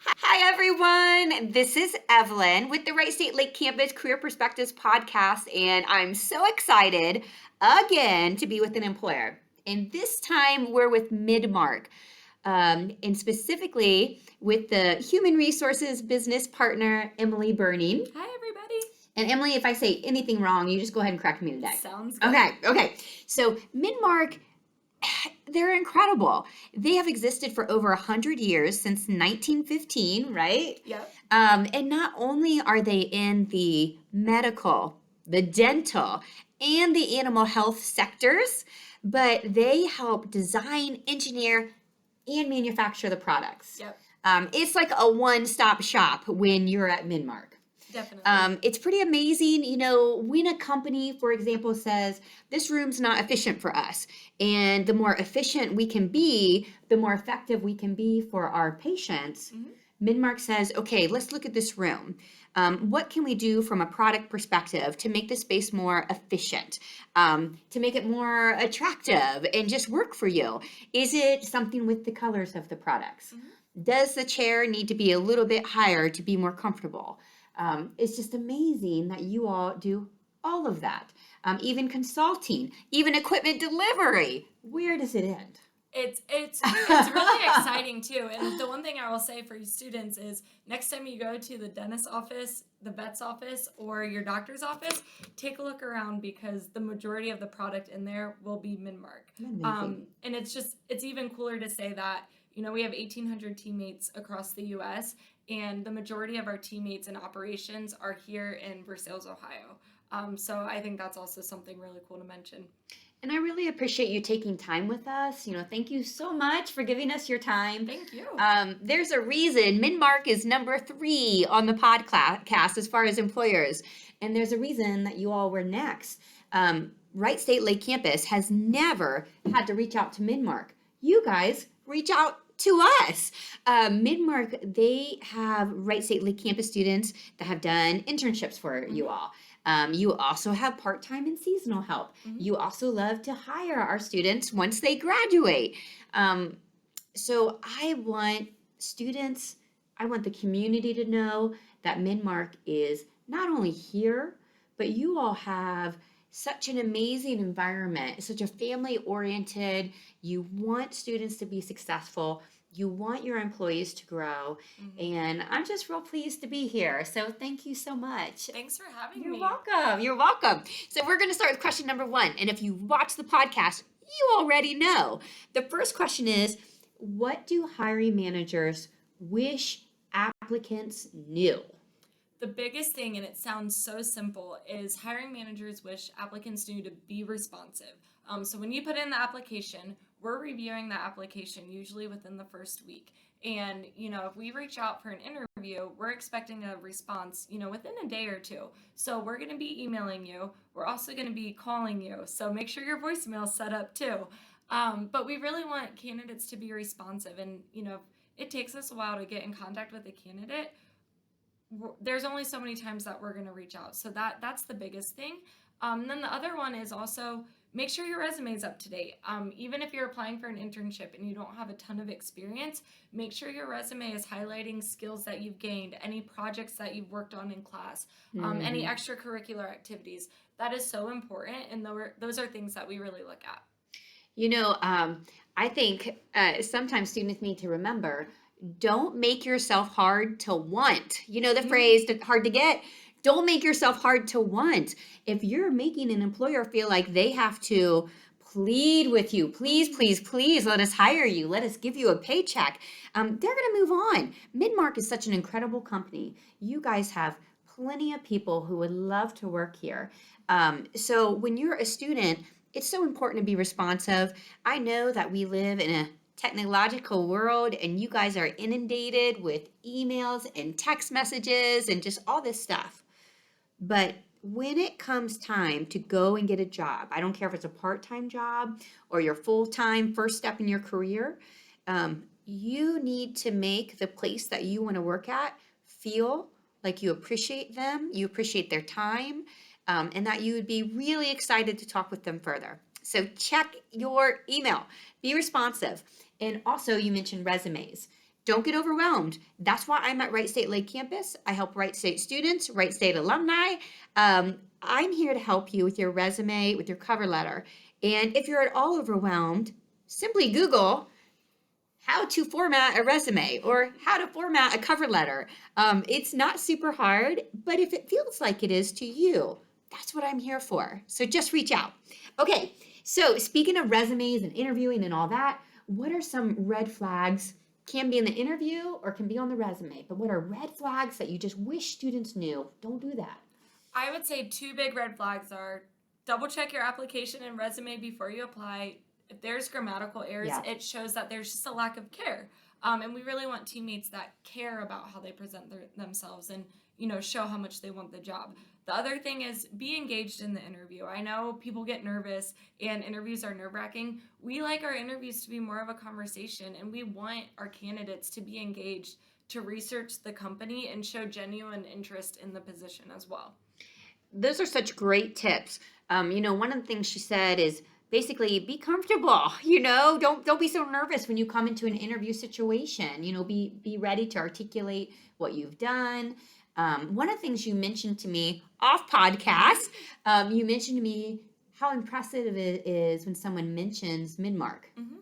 Hi, everyone. This is Evelyn with the Wright State Lake Campus Career Perspectives podcast, and I'm so excited again to be with an employer. And this time we're with Midmark, and specifically with the Human Resources Business Partner, Emily Burning. Hi, everybody. And Emily, if I say anything wrong, you just go ahead and correct me today. Sounds good. Okay. So Midmark, they're incredible. They have existed for over 100 years, since 1915, right? Yep. And not only are they in the medical, the dental, and the animal health sectors, but they help design, engineer, and manufacture the products. Yep. It's like a one-stop shop when you're at Midmark. Definitely. It's pretty amazing, when a company, for example, says, this room's not efficient for us. And the more efficient we can be, the more effective we can be for our patients. Midmark says, okay, let's look at this room. What can we do from a product perspective to make the space more efficient, to make it more attractive and just work for you? Is it something with the colors of the products? Does the chair need to be a little bit higher to be more comfortable? It's just amazing that you all do all of that. Even consulting, even equipment delivery. Where does it end? It's really exciting too. And the one thing I will say for you students is next time you go to the dentist's office, the vet's office, or your doctor's office, take a look around because the majority of the product in there will be Midmark. And it's even cooler to say that, we have 1,800 teammates across the U.S., and the majority of our teammates in operations are here in Versailles, Ohio. So I think that's also something really cool to mention. And I really appreciate you taking time with us. Thank you so much for giving us your time. Thank you. There's a reason Midmark is number 3 on the podcast as far as employers. And there's a reason that you all were next. Wright State Lake Campus has never had to reach out to Midmark. You guys reach out to us. Midmark, they have Wright State Lake Campus students that have done internships for you all. You also have part-time and seasonal help. You also love to hire our students once they graduate. So I want the community to know that Midmark is not only here, but you all have such an amazing environment, such a family-oriented. You want students to be successful. You want your employees to grow. And I'm just real pleased to be here. So thank you so much. Thanks for having You're me. welcome. You're welcome. So we're going to start with question number 1. And if you watch the podcast, you already know. The first question is, what do hiring managers wish applicants knew? The biggest thing, and it sounds so simple, is hiring managers wish applicants knew to be responsive. So when you put in the application, we're reviewing the application usually within the first week. And, if we reach out for an interview, we're expecting a response, within a day or 2. So we're going to be emailing you. We're also going to be calling you. So make sure your voicemail's set up too. But we really want candidates to be responsive. And, it takes us a while to get in contact with a candidate. There's only so many times that we're going to reach out. So that's the biggest thing. Then the other one is also make sure your resume is up to date. Even if you're applying for an internship and you don't have a ton of experience, make sure your resume is highlighting skills that you've gained, any projects that you've worked on in class, any extracurricular activities. That is so important, and those are things that we really look at. I think sometimes students need to remember, don't make yourself hard to want. The phrase, hard to get. Don't make yourself hard to want. If you're making an employer feel like they have to plead with you, please, let us hire you, let us give you a paycheck, they're going to move on. Midmark is such an incredible company. You guys have plenty of people who would love to work here. So when you're a student, it's so important to be responsive. I know that we live in a technological world and you guys are inundated with emails and text messages and just all this stuff. But when it comes time to go and get a job, I don't care if it's a part-time job or your full-time first step in your career, you need to make the place that you want to work at feel like you appreciate them, you appreciate their time, and that you would be really excited to talk with them further. So check your email, be responsive. And also you mentioned resumes. Don't get overwhelmed. That's why I'm at Wright State Lake Campus. I help Wright State students, Wright State alumni. I'm here to help you with your resume, with your cover letter. And if you're at all overwhelmed, simply Google how to format a resume or how to format a cover letter. It's not super hard, but if it feels like it is to you, that's what I'm here for. So just reach out. Okay, so speaking of resumes and interviewing and all that, what are some red flags? Can be in the interview or can be on the resume, but what are red flags that you just wish students knew? Don't do that. I would say two big red flags are double check your application and resume before you apply. If there's grammatical errors, Yeah. it shows that there's just a lack of care. And we really want teammates that care about how they present themselves and, show how much they want the job. The other thing is be engaged in the interview. I know people get nervous and interviews are nerve-wracking. We like our interviews to be more of a conversation, and we want our candidates to be engaged, to research the company and show genuine interest in the position as well. Those are such great tips. One of the things she said is basically be comfortable. Don't be so nervous when you come into an interview situation. Be ready to articulate what you've done. One of the things you mentioned to me off podcast, you mentioned to me how impressive it is when someone mentions Midmark. Mm-hmm.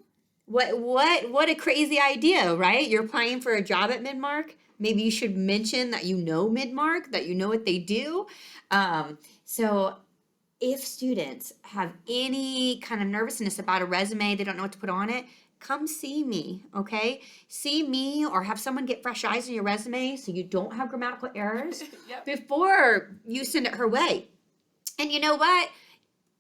What a crazy idea, right? You're applying for a job at Midmark. Maybe you should mention that you know Midmark, that you know what they do. So if students have any kind of nervousness about a resume, they don't know what to put on it, come see me, okay? See me or have someone get fresh eyes on your resume so you don't have grammatical errors Yep. before you send it her way. And you know what?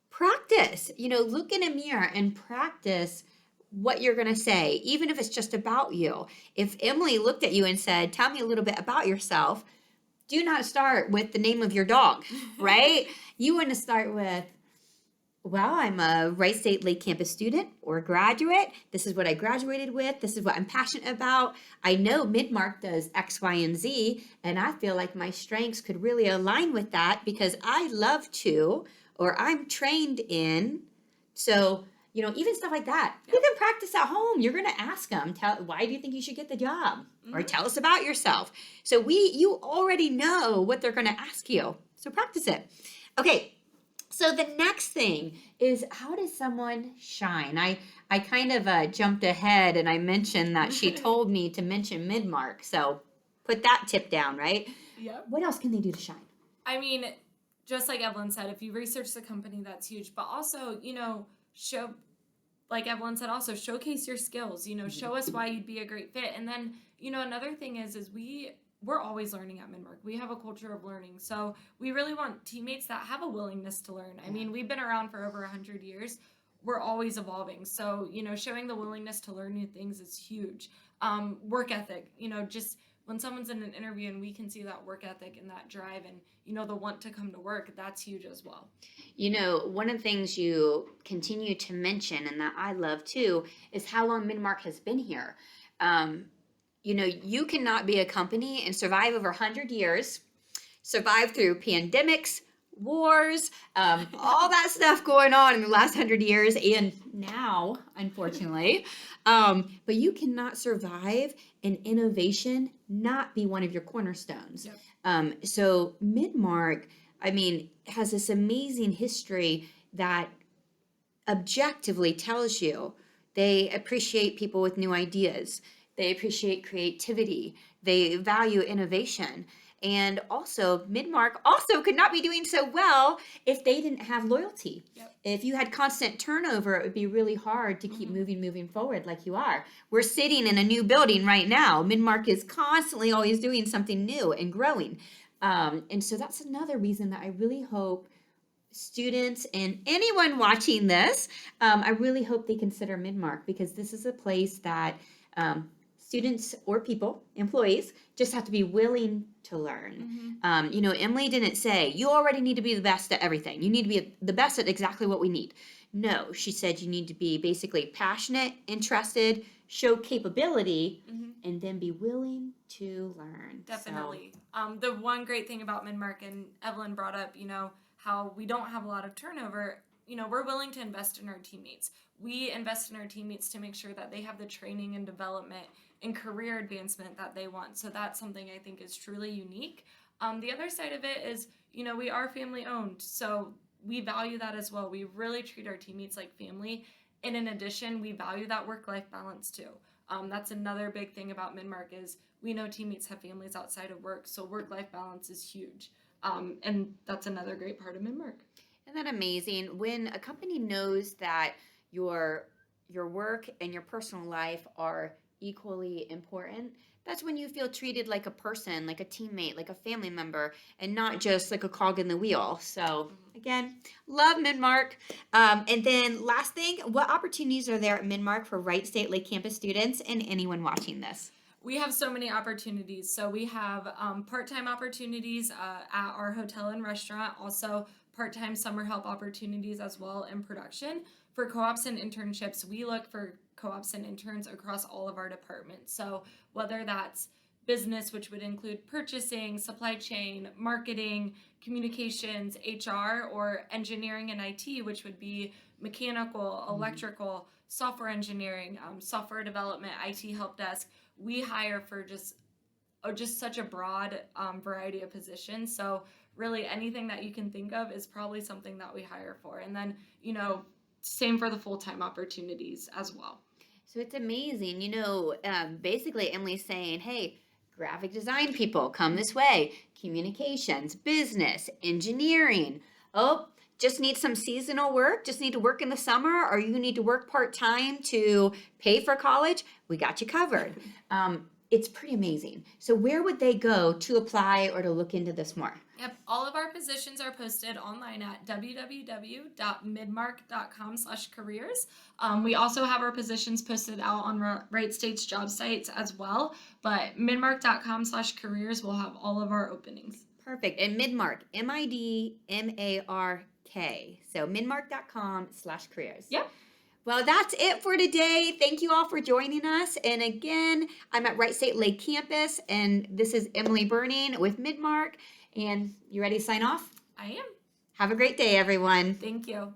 Practice. Look in a mirror and practice what you're going to say, even if it's just about you. If Emily looked at you and said, tell me a little bit about yourself, do not start with the name of your dog, right? You want to start with, well, I'm a Wright State Lake Campus student or graduate. This is what I graduated with. This is what I'm passionate about. I know Midmark does X, Y, and Z, and I feel like my strengths could really align with that because I love to, or I'm trained in. So, even stuff like that. Yeah. You can practice at home. You're going to ask them, why do you think you should get the job? Or tell us about yourself. So you already know what they're going to ask you. So practice it. Okay. So the next thing is, how does someone shine? I kind of jumped ahead and I mentioned that she told me to mention Midmark. So put that tip down, right? Yep. What else can they do to shine? I mean, just like Evelyn said, if you research the company, that's huge. But also, show, like Evelyn said, also showcase your skills. Show us why you'd be a great fit. And then, another thing is we're always learning at Midmark. We have a culture of learning. So we really want teammates that have a willingness to learn. I mean, we've been around for over 100 years. We're always evolving. So, showing the willingness to learn new things is huge. Work ethic, just when someone's in an interview and we can see that work ethic and that drive and, the want to come to work, that's huge as well. One of the things you continue to mention and that I love too is how long Midmark has been here. You cannot be a company and survive over 100 years, survive through pandemics, wars, all that stuff going on in the last 100 years and now, unfortunately. But you cannot survive and innovation not be one of your cornerstones. Yep. So Midmark, has this amazing history that objectively tells you they appreciate people with new ideas. They appreciate creativity. They value innovation. And also, Midmark also could not be doing so well if they didn't have loyalty. Yep. If you had constant turnover, it would be really hard to keep moving forward like you are. We're sitting in a new building right now. Midmark is constantly always doing something new and growing. And so that's another reason that I really hope students and anyone watching this, I really hope they consider Midmark because this is a place that students or people, employees, just have to be willing to learn. Emily didn't say, you already need to be the best at everything. You need to be the best at exactly what we need. No, she said you need to be basically passionate, interested, show capability, and then be willing to learn. Definitely. The one great thing about Midmark, and Evelyn brought up, how we don't have a lot of turnover, we're willing to invest in our teammates. We invest in our teammates to make sure that they have the training and development and career advancement that they want. So that's something I think is truly unique. The other side of it is, we are family owned. So we value that as well. We really treat our teammates like family. And in addition, we value that work-life balance too. That's another big thing about Midmark is we know teammates have families outside of work, so work-life balance is huge. And that's another great part of Midmark. Isn't that amazing? When a company knows that your your work and your personal life are equally important, that's when you feel treated like a person, like a teammate, like a family member, and not just like a cog in the wheel. So again, love Midmark. And then last thing, what opportunities are there at Midmark for Wright State Lake Campus students and anyone watching this? We have so many opportunities. So we have part-time opportunities at our hotel and restaurant, also part-time summer help opportunities as well in production. For co-ops and internships, we look for co-ops and interns across all of our departments. So whether that's business, which would include purchasing, supply chain, marketing, communications, HR, or engineering and IT, which would be mechanical, electrical, software engineering, software development, IT help desk, we hire for just such a broad variety of positions. So really anything that you can think of is probably something that we hire for. And then, same for the full-time opportunities as well. So it's amazing. Basically, Emily's saying, hey, graphic design people, come this way. Communications, business, engineering. Oh, just need some seasonal work, just need to work in the summer, or you need to work part-time to pay for college. We got you covered. It's pretty amazing. So where would they go to apply or to look into this more? Yep, all of our positions are posted online at www.midmark.com/careers. We also have our positions posted out on Wright State's job sites as well, but midmark.com/careers will have all of our openings. Perfect. And Midmark, Midmark. So midmark.com/careers. Yep. Well, that's it for today. Thank you all for joining us. And again, I'm at Wright State Lake Campus, and this is Emily Burning with Midmark. And you ready to sign off? I am. Have a great day, everyone. Thank you.